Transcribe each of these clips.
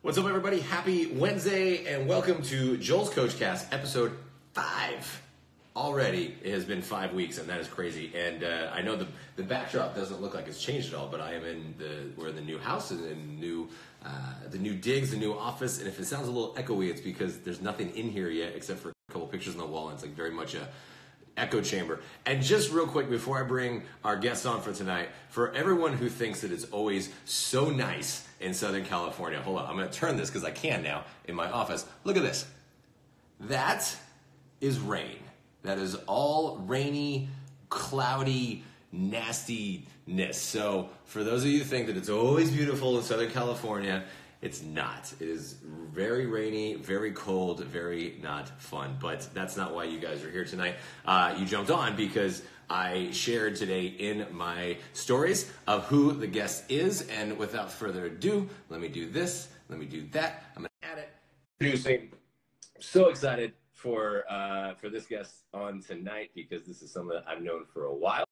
What's up, everybody? Happy Wednesday, and welcome to Joel's CoachCast, episode 5. Already, it has been 5 weeks, and that is crazy. And I know the backdrop doesn't look like it's changed at all, but we're in the new house, and the new digs, the new office. And if it sounds a little echoey, it's because there's nothing in here yet except for a couple pictures on the wall, and it's like very much a echo chamber. And just real quick before I bring our guests on for tonight, for everyone who thinks that it's always so nice in Southern California, hold on, I'm going to turn this because I can now in my office. Look at this. That is rain. That is all rainy, cloudy, nastiness. So for those of you who think that it's always beautiful in Southern California, it's not. It is very rainy, very cold, very not fun. But that's not why you guys are here tonight. You jumped on because I shared today in my stories of who the guest is. And without further ado, let me do this, let me do that. I'm going to add it. Producing. So excited for this guest on tonight because this is someone that I've known for a while.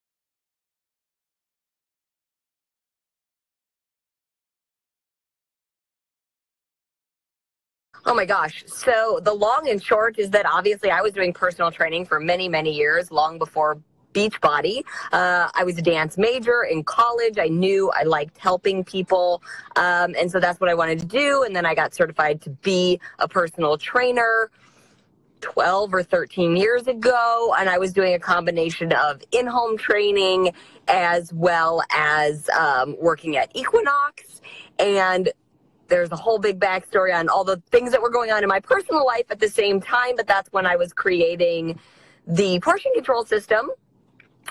Oh my gosh. So the long and short is that obviously I was doing personal training for many, many years, long before Beachbody. I was a dance major in college. I knew I liked helping people. And so that's what I wanted to do. And then I got certified to be a personal trainer 12 or 13 years ago. And I was doing a combination of in-home training as well as working at Equinox. And there's a whole big backstory on all the things that were going on in my personal life at the same time, but that's when I was creating the portion control system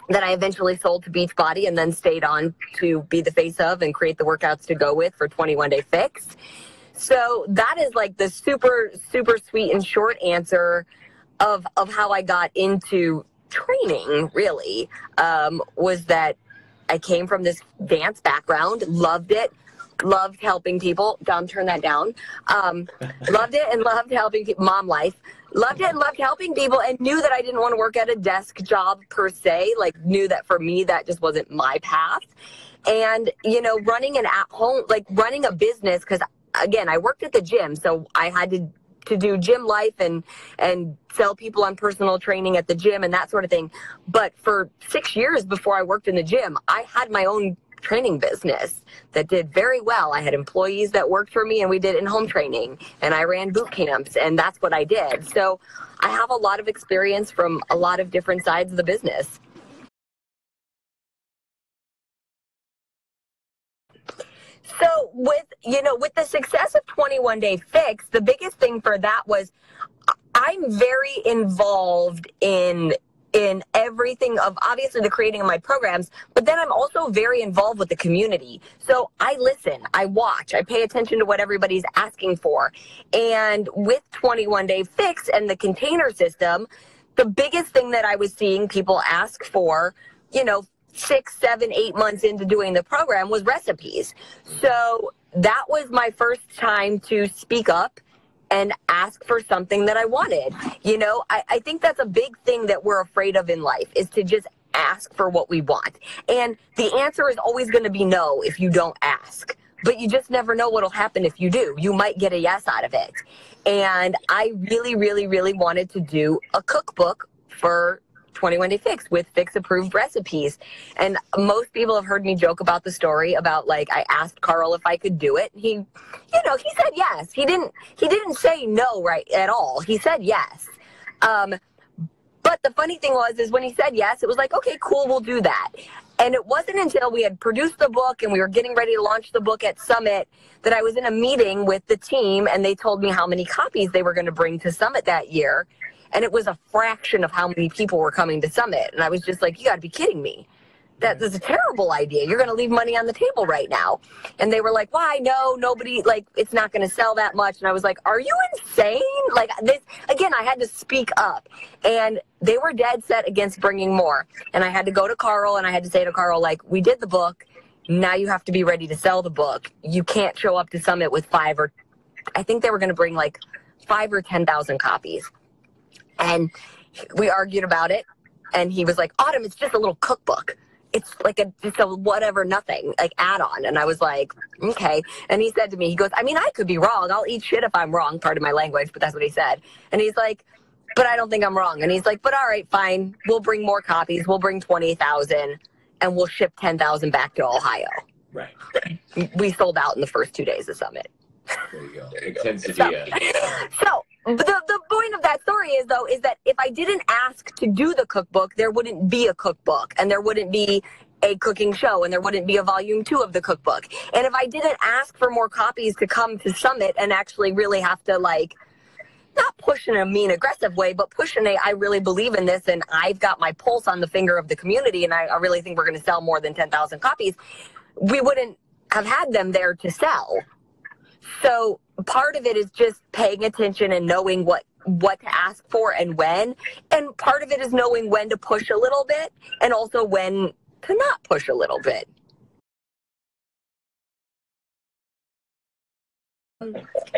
that I eventually sold to Beachbody and then stayed on to be the face of and create the workouts to go with for 21 Day Fix. So that is like the super, super sweet and short answer of how I got into training, really, was that I came from this dance background, loved it. Loved helping people. Dom, turn that down. Loved it and loved helping people. Mom life. Loved it and loved helping people and knew that I didn't want to work at a desk job per se. Like knew that for me, that just wasn't my path. And, you know, running an at-home, like running a business, because again, I worked at the gym. So I had to do gym life and sell people on personal training at the gym and that sort of thing. But for 6 years before I worked in the gym, I had my own training business that did very well. I had employees that worked for me and we did in-home training and I ran boot camps and that's what I did. So I have a lot of experience from a lot of different sides of the business. So with the success of 21 Day Fix, the biggest thing for that was I'm very involved in everything of obviously the creating of my programs, but then I'm also very involved with the community. So I listen, I watch, I pay attention to what everybody's asking for. And with 21 Day Fix and the container system, the biggest thing that I was seeing people ask for, 6, 7, 8 months into doing the program was recipes. So that was my first time to speak up and ask for something that I wanted. I think that's a big thing that we're afraid of in life is to just ask for what we want. And the answer is always going to be no if you don't ask. But you just never know what'll happen if you do. You might get a yes out of it. And I really, really, really wanted to do a cookbook for 21 Day Fix with Fix approved recipes. And most people have heard me joke about the story about like I asked Carl if I could do it. He said yes. He didn't say no right at all. He said yes. But the funny thing is when he said yes, it was like, okay, cool, we'll do that. And it wasn't until we had produced the book and we were getting ready to launch the book at Summit that I was in a meeting with the team and they told me how many copies they were going to bring to Summit that year. And it was a fraction of how many people were coming to Summit. And I was just like, you got to be kidding me. That's a terrible idea. You're going to leave money on the table right now. And they were like, why? No, nobody, like, it's not going to sell that much. And I was like, are you insane? Like this, again, I had to speak up. And they were dead set against bringing more. And I had to go to Carl and I had to say to Carl, like, we did the book. Now you have to be ready to sell the book. You can't show up to Summit with I think they were going to bring like 5 or 10,000 copies. And we argued about it. And he was like, Autumn, it's just a little cookbook. it's like just a whatever, nothing, like add-on. And I was like, okay. And he said to me, he goes, I mean, I could be wrong. I'll eat shit if I'm wrong, part of my language, but that's what he said. And he's like, but I don't think I'm wrong. And he's like, but all right, fine. We'll bring more copies. We'll bring 20,000 and we'll ship 10,000 back to Ohio. Right. We sold out in the first 2 days of Summit. There you go. It tends to be So the point of that story is, though, is that if I didn't ask to do the cookbook, there wouldn't be a cookbook, and there wouldn't be a cooking show, and there wouldn't be a volume 2 of the cookbook. And if I didn't ask for more copies to come to Summit and actually really have to, like, not push in a mean, aggressive way, but push in a, I really believe in this, and I've got my pulse on the finger of the community, and I really think we're going to sell more than 10,000 copies, we wouldn't have had them there to sell. So part of it is just paying attention and knowing what to ask for and when. And part of it is knowing when to push a little bit and also when to not push a little bit.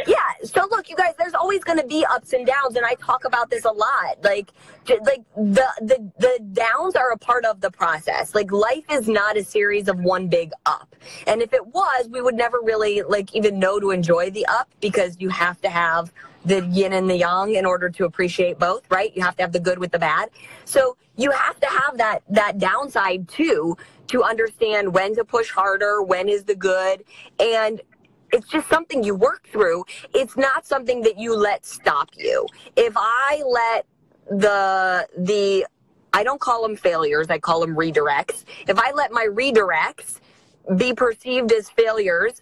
Yeah, so look, you guys, there's always going to be ups and downs, and I talk about this a lot. Like the downs are a part of the process. Like, life is not a series of one big up. And if it was, we would never really, like, even know to enjoy the up, because you have to have the yin and the yang in order to appreciate both, right? You have to have the good with the bad. So you have to have that downside too, to understand when to push harder, when is the good, and it's just something you work through. It's not something that you let stop you. If I let I don't call them failures, I call them redirects. If I let my redirects be perceived as failures,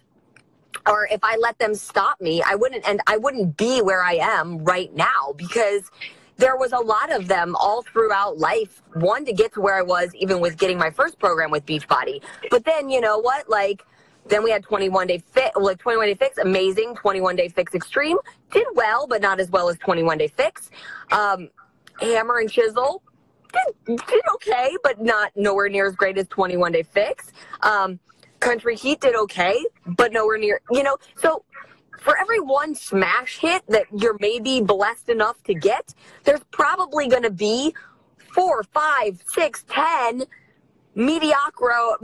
or if I let them stop me, I wouldn't be where I am right now, because there was a lot of them all throughout life. One, to get to where I was, even with getting my first program with Beachbody. But then, you know what, like, then we had 21 Day Fix, amazing. 21 Day Fix Extreme did well, but not as well as 21 Day Fix. Hammer and Chisel did okay, but nowhere near as great as 21 Day Fix. Country Heat did okay, but nowhere near, so for every one smash hit that you're maybe blessed enough to get, there's probably going to be 4, 5, 6, 10 mediocre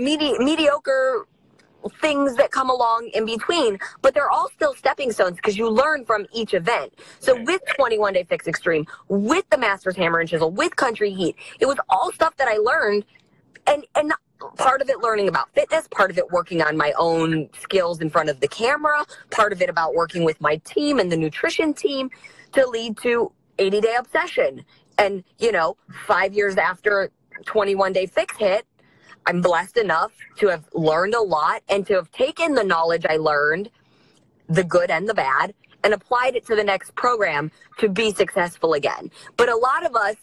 things that come along in between, but they're all still stepping stones, because you learn from each event. So with 21 Day Fix Extreme, with the Masters Hammer and Chisel, with Country Heat, it was all stuff that I learned, and part of it learning about fitness, part of it working on my own skills in front of the camera, part of it about working with my team and the nutrition team, to lead to 80 Day Obsession. And 5 years after 21 Day Fix hit, I'm blessed enough to have learned a lot and to have taken the knowledge I learned, the good and the bad, and applied it to the next program to be successful again. But a lot of us,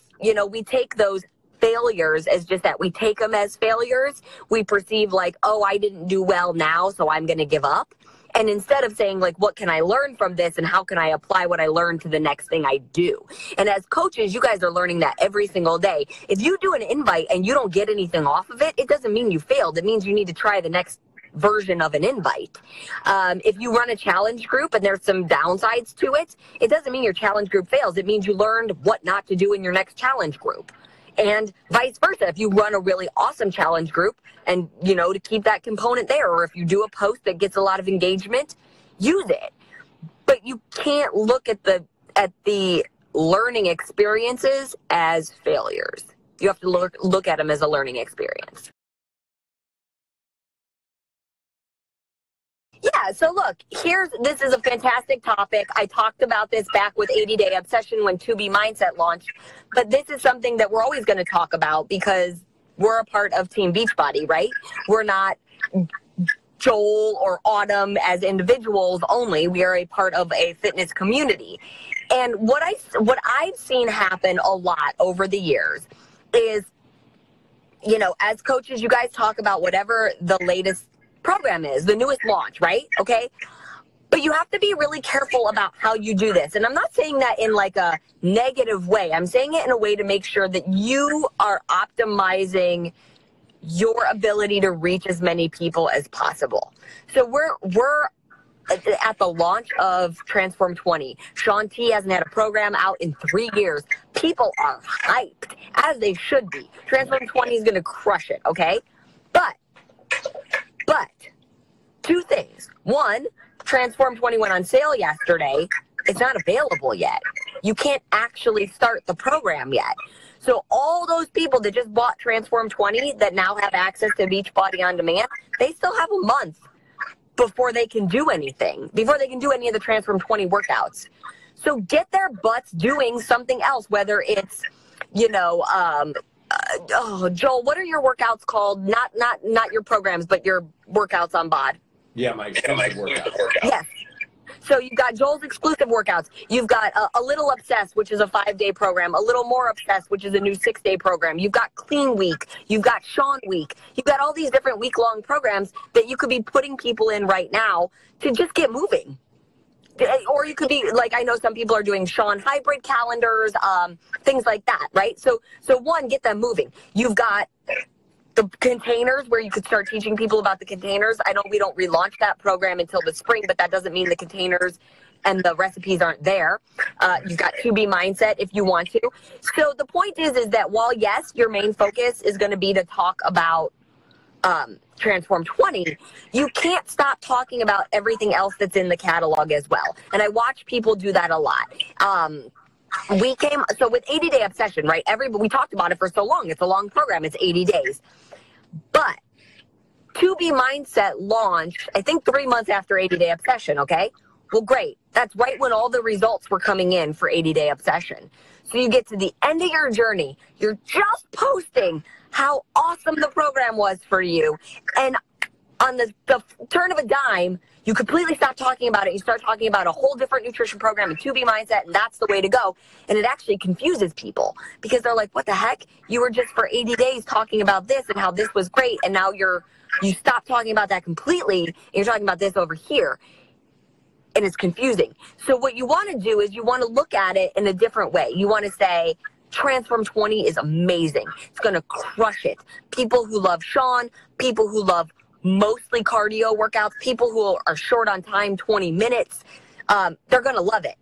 we take those failures as just that. We take them as failures. We perceive like, oh, I didn't do well now, so I'm going to give up. And instead of saying, like, what can I learn from this and how can I apply what I learned to the next thing I do? And as coaches, you guys are learning that every single day. If you do an invite and you don't get anything off of it, it doesn't mean you failed. It means you need to try the next version of an invite. If you run a challenge group and there's some downsides to it, it doesn't mean your challenge group fails. It means you learned what not to do in your next challenge group. And vice versa. If you run a really awesome challenge group and, to keep that component there, or if you do a post that gets a lot of engagement, use it. But you can't look at the learning experiences as failures. You have to look at them as a learning experience. Yeah, so look, this is a fantastic topic. I talked about this back with 80 Day Obsession when 2B Mindset launched, but this is something that we're always going to talk about because we're a part of Team Beachbody, right? We're not Joel or Autumn as individuals only. We are a part of a fitness community. And what I've seen happen a lot over the years is, as coaches, you guys talk about whatever the latest program is, the newest launch, right? Okay. But you have to be really careful about how you do this. And I'm not saying that in like a negative way. I'm saying it in a way to make sure that you are optimizing your ability to reach as many people as possible. So we're at the launch of Transform 20. Shaun T hasn't had a program out in 3 years. People are hyped, as they should be. Transform 20 is going to crush it, okay? two things. One, Transform 20 went on sale yesterday. It's not available yet. You can't actually start the program yet. So all those people that just bought Transform 20 that now have access to Beachbody On Demand, they still have a month before they can do anything, before they can do any of the Transform 20 workouts. So get their butts doing something else, whether it's, Joel, what are your workouts called? Not your programs, but your workouts on BOD. Yeah, my exclusive workout. Yes. So you've got Joel's exclusive workouts. You've got a Little Obsessed, which is a 5-day program. A Little More Obsessed, which is a new 6-day program. You've got Clean Week. You've got Sean Week. You've got all these different week-long programs that you could be putting people in right now to just get moving. Or you could be, like, I know some people are doing Sean hybrid calendars, things like that, right? So one, get them moving. You've got the containers where you could start teaching people about the containers. I know we don't relaunch that program until the spring, but that doesn't mean the containers and the recipes aren't there. You've got 2B Mindset if you want to. So the point is that while, yes, your main focus is going to be to talk about Transform 20, you can't stop talking about everything else that's in the catalog as well. And I watch people do that a lot. So with 80-Day Obsession, right? We talked about it for so long. It's a long program. It's 80 days. But 2B Mindset launched, I think 3 months after 80-Day Obsession, okay? Well, great. That's right when all the results were coming in for 80-Day Obsession. So you get to the end of your journey. You're just posting how awesome the program was for you. And on the turn of a dime, you completely stop talking about it. You start talking about a whole different nutrition program and 2B Mindset, and that's the way to go. And it actually confuses people because they're like, what the heck? You were just for 80 days talking about this and how this was great, and now you stop talking about that completely, and you're talking about this over here. And it's confusing. So what you want to do is you want to look at it in a different way. You want to say, Transform 20 is amazing. It's going to crush it. People who love Sean, people who love mostly cardio workouts, people who are short on time, 20 minutes, they're going to love it.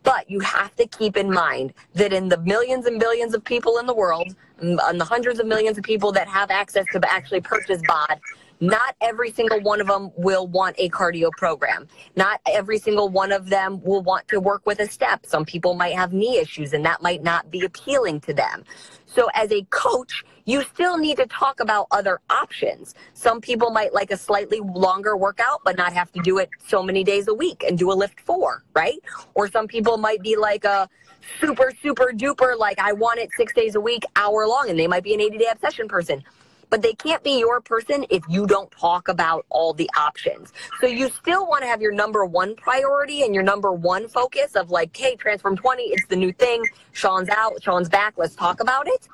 But you have to keep in mind that in the millions and billions of people in the world, and the hundreds of millions of people that have access to actually purchase BOD, not every single one of them will want a cardio program. Not every single one of them will want to work with a step. Some people might have knee issues, and that might not be appealing to them. So as a coach, you still need to talk about other options. Some people might like a slightly longer workout, but not have to do it so many days a week and do a lift 4, right? Or some people might be like a super, super duper, like I want it 6 days a week, hour long, and they might be an 80-day obsession person. But they can't be your person if you don't talk about all the options. So you still want to have your number one priority and your number one focus of like, hey, Transform 20, it's the new thing. Sean's out, Sean's back, let's talk about it.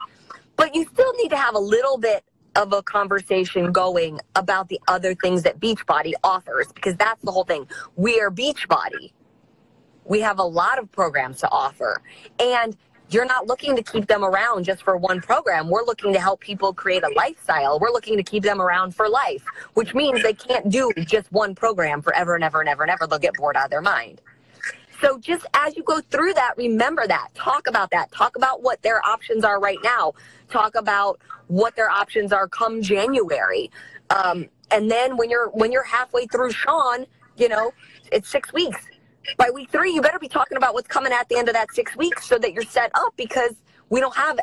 But you still need to have a little bit of a conversation going about the other things that Beachbody offers, because that's the whole thing. We are Beachbody. We have a lot of programs to offer. And you're not looking to keep them around just for one program. We're looking to help people create a lifestyle. We're looking to keep them around for life, which means they can't do just one program forever and ever and ever and ever. They'll get bored out of their mind. So just as you go through that, remember that. Talk about that. Talk about what their options are right now. Talk about what their options are come January. And then when you're halfway through Sean, it's 6 weeks. By week 3, you better be talking about what's coming at the end of that 6 weeks so that you're set up, because we don't have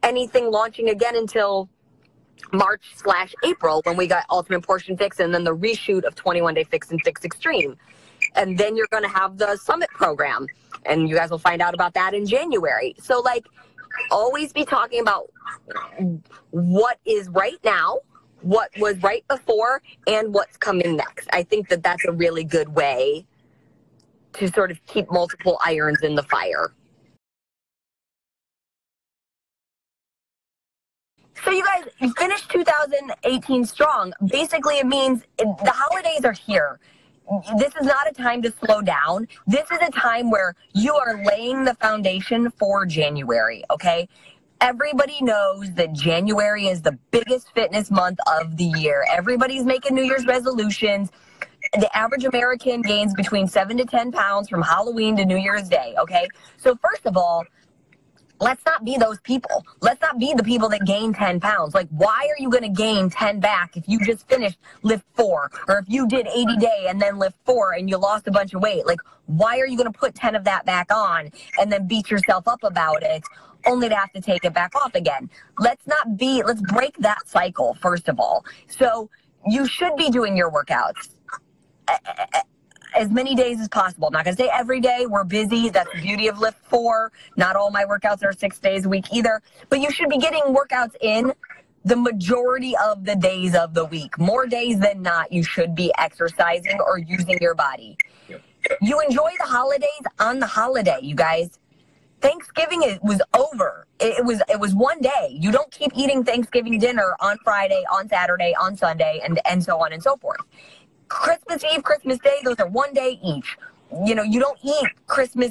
anything launching again until March/April when we got Ultimate Portion Fix and then the reshoot of 21-Day Fix and Fix Extreme. And then you're going to have the Summit program, and you guys will find out about that in January. So, always be talking about what is right now, what was right before, and what's coming next. I think that that's a really good way to sort of keep multiple irons in the fire. So you guys finished 2018 strong. Basically, it means the holidays are here. This is not a time to slow down. This is a time where you are laying the foundation for January, okay? Everybody knows that January is the biggest fitness month of the year. Everybody's making New Year's resolutions. The average American gains between 7 to 10 pounds from Halloween to New Year's Day, okay? So first of all, let's not be those people. Let's not be the people that gain 10 pounds. Like, why are you going to gain 10 back if you just finished lift 4? Or if you did 80 day and then lift 4 and you lost a bunch of weight? Like, why are you going to put 10 of that back on and then beat yourself up about it only to have to take it back off again? Let's break that cycle, first of all. So you should be doing your workouts as many days as possible. I'm not going to say every day. We're busy. That's the beauty of lift 4. Not all my workouts are 6 days a week either. But you should be getting workouts in the majority of the days of the week. More days than not, you should be exercising or using your body. Yep. You enjoy the holidays on the holiday, you guys. Thanksgiving was over. It was one day. You don't keep eating Thanksgiving dinner on Friday, on Saturday, on Sunday, and so on and so forth. Christmas Eve, Christmas Day, those are one day each. You know, you don't eat Christmas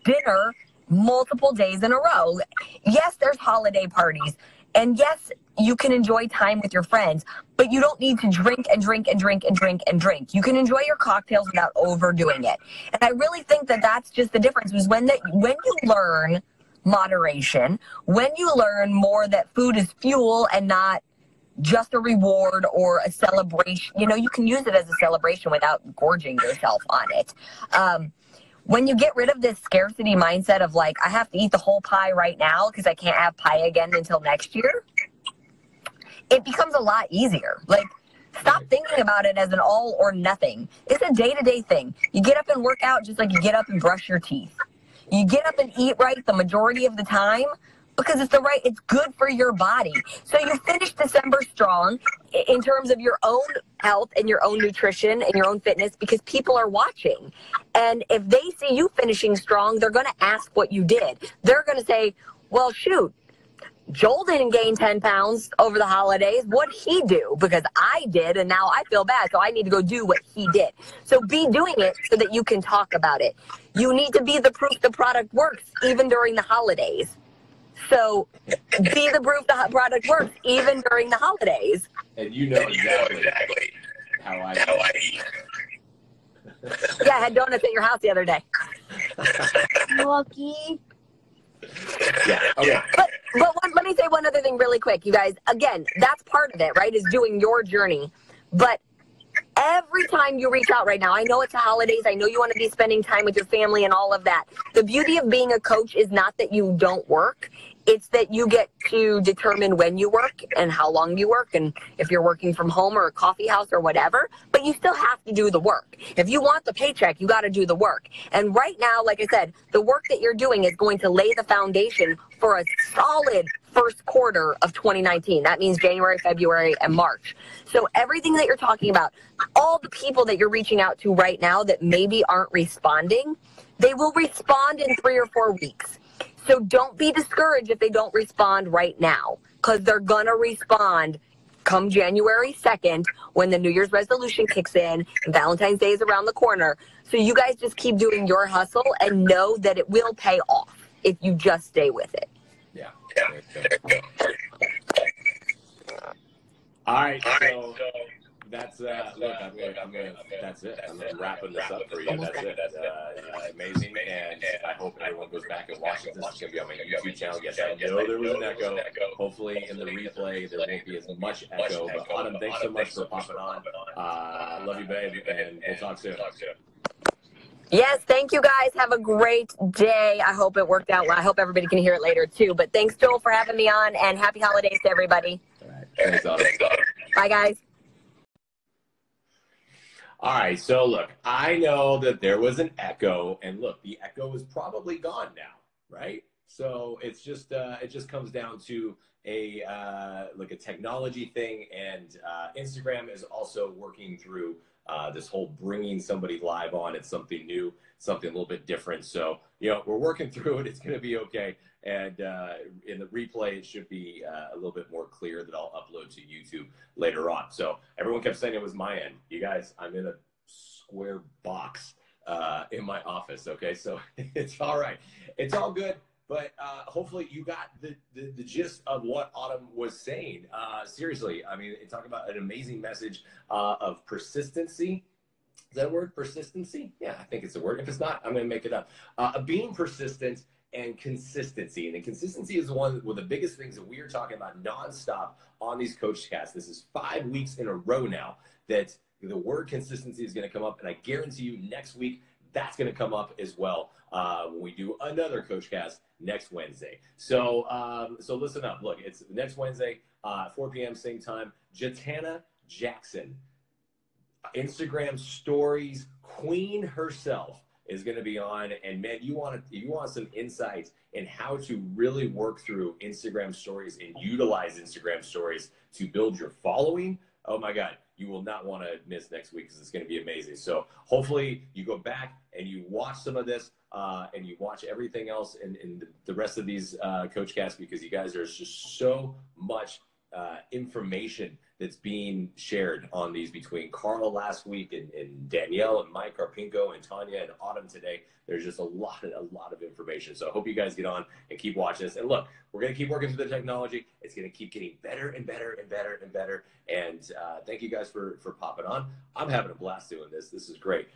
dinner multiple days in a row. Yes, there's holiday parties. And yes, you can enjoy time with your friends, but you don't need to drink and drink and drink and drink and drink. You can enjoy your cocktails without overdoing it. And I really think that that's just the difference, is when you learn moderation, when you learn more that food is fuel and not just a reward or a celebration. You know, you can use it as a celebration without gorging yourself on it. When you get rid of this scarcity mindset of like, I have to eat the whole pie right now because I can't have pie again until next year, it becomes a lot easier. Like, stop thinking about it as an all or nothing. It's a day-to-day thing. You get up and work out just like you get up and brush your teeth. You get up and eat right the majority of the time, because it's good for your body. So you finish December strong in terms of your own health and your own nutrition and your own fitness, because people are watching. And if they see you finishing strong, they're going to ask what you did. They're going to say, well, shoot, Joel didn't gain 10 pounds over the holidays. What'd he do? Because I did, and now I feel bad, so I need to go do what he did. So be doing it so that you can talk about it. You need to be the proof the product works, even during the holidays. So be the proof the product works even during the holidays. And you know exactly how I eat. Yeah, I had donuts at your house the other day. Lucky. Yeah. Okay. But let me say one other thing really quick, you guys. Again, that's part of it, right, is doing your journey. But every time you reach out right now, I know it's the holidays. I know you want to be spending time with your family and all of that. The beauty of being a coach is not that you don't work. It's that you get to determine when you work and how long you work, and if you're working from home or a coffee house or whatever, but you still have to do the work. If you want the paycheck, you got to do the work. And right now, like I said, the work that you're doing is going to lay the foundation for a solid first quarter of 2019. That means January, February, and March. So everything that you're talking about, all the people that you're reaching out to right now that maybe aren't responding, they will respond in 3 or 4 weeks. So don't be discouraged if they don't respond right now, because they're going to respond come January 2nd when the New Year's resolution kicks in and Valentine's Day is around the corner. So you guys just keep doing your hustle and know that it will pay off if you just stay with it. Yeah. All right. So that's look. That's it. I'm wrapping this up for you. That's it. Amazing, and I hope everyone goes back and watches this. It's gonna be on my YouTube channel. Yes, I know there was an echo. Hopefully, in the replay, there won't be as much echo. But Autumn, thanks so much for popping on. Love you, babe, and we'll talk soon. Yes, thank you guys. Have a great day. I hope it worked out well. I hope everybody can hear it later too. But thanks, Joel, for having me on, and happy holidays to everybody. All right. Thanks, Autumn. Bye, guys. All right, so look, I know that there was an echo, and look, the echo is probably gone now, right? So it's just it just comes down to a like a technology thing, and Instagram is also working through this whole bringing somebody live on. It's something new, something a little bit different. So we're working through it. It's going to be okay. And in the replay, it should be a little bit more clear that I'll upload to YouTube later on. So everyone kept saying it was my end. You guys, I'm in a square box in my office, okay? So it's all right. It's all good. But hopefully you got the gist of what Autumn was saying. Seriously, I mean, talk about an amazing message of persistency. Is that a word, persistency? Yeah, I think it's a word. If it's not, I'm going to make it up. Being persistent and consistency. And the consistency is one of the biggest things that we are talking about nonstop on these CoachCasts. This is 5 weeks in a row now that the word consistency is going to come up, and I guarantee you next week that's going to come up as well when we do another CoachCast next Wednesday. So so listen up. Look, it's next Wednesday, 4 p.m. same time. Jatana Jackson, Instagram stories queen herself, is going to be on. And man, you want some insights in how to really work through Instagram stories and utilize Instagram stories to build your following. Oh my God, you will not want to miss next week because it's going to be amazing. So hopefully you go back and you watch some of this and you watch everything else in the rest of these CoachCasts, because you guys, there's just so much information that's being shared on these between Carl last week and Danielle and Mike Karpinko and Tanya and Autumn today. There's just a lot of information. So I hope you guys get on and keep watching this. And look, we're going to keep working through the technology. It's going to keep getting better and better and better and better. And thank you guys for popping on. I'm having a blast doing this. This is great.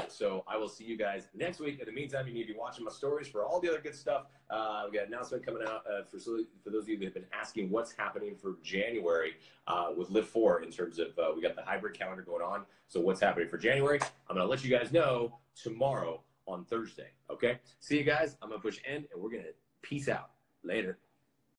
So I will see you guys next week. In the meantime, you need to be watching my stories for all the other good stuff. We got an announcement coming out for those of you that have been asking what's happening for January with Live 4 in terms of we got the hybrid calendar going on. So what's happening for January? I'm going to let you guys know tomorrow on Thursday. Okay? See you guys. I'm going to push end, and we're going to peace out. Later.